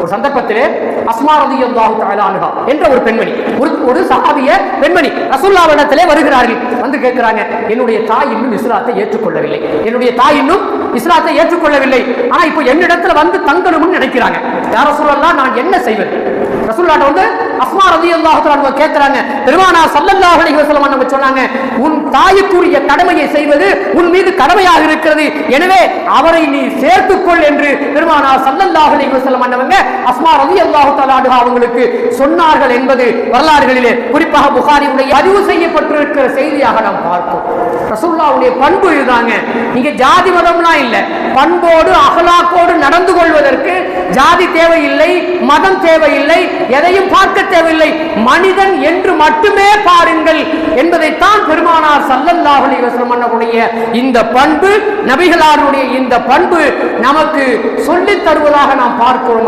ஒரு சந்தர்ப்பத்திலே அஸ்மா ரலியல்லாஹு தஆலா அன்ஹா என்ற ஒரு பெண்மணி, ஒரு சஹாபிய பெண்மணி ரசூலுல்லாஹ்விடத்திலே வருகிறார்கள். வந்து கேட்கிறாங்க, என்னுடைய தாய் இன்னும் இஸ்லாத்தை ஏற்றுக்கொள்ளவில்லை, என்னுடைய தாய் இன்னும் இஸ்லாத்தை ஏற்றுக்கொள்ளவில்லை, ஆனா இப்போ என்னிடத்துல வந்து தங்கணும்னு நினைக்கிறாங்க. யா ரசூலல்லாஹ், நான் என்ன செய்வது? ரசூலுல்லாஹ் வந்து அஸ்மா ரலியல்லாஹு தஆலா அன்ஹா கேட்கிறாங்க. பெருமானார் ஸல்லல்லாஹு அலைஹி வஸல்லம் அவங்க சொன்னாங்க, உன் தாய்க்குரிய கடமையை செய்வது உன் மீது கடமையாக இருக்கிறது, எனவே அவரை நீ சேர்த்துக்கொள் என்று பெருமானார் ஸல்லல்லாஹு அலைஹி வஸல்லம் அவங்க அஸ்மா ரலியல்லாஹு தஆலா அன்ஹா அவங்களுக்கு சொன்னார்கள் என்பது வரலாறுகளிலே குறிப்பாக புகாரியுடைய பதிவு செய்யப்பட்டிருக்கிற செய்தியாக நாம் பார்ப்போம். ரசூலுல்லாஹ்வுடைய பண்பு இதுதாங்க. நீங்க ஜாதி மதம்லாம் இல்ல, பண்போடு அகலாக்கோடு நடந்து கொள்வதற்கு ஜாதி தேவையில்லை, மதம் தேவையில்லை, எதையும் பார்க்க தேவையில்லை, மனிதன் என்று மட்டுமே பாருங்கள் என்பதைத்தான் பெருமானார் ஸல்லல்லாஹு அலைஹி வஸல்லம் அவர்களுடைய இந்த பண்பு, நபிகளாருடைய இந்த பண்பு நமக்கு சொல்லித் தருவதாக நாம் பார்க்கிறோம்.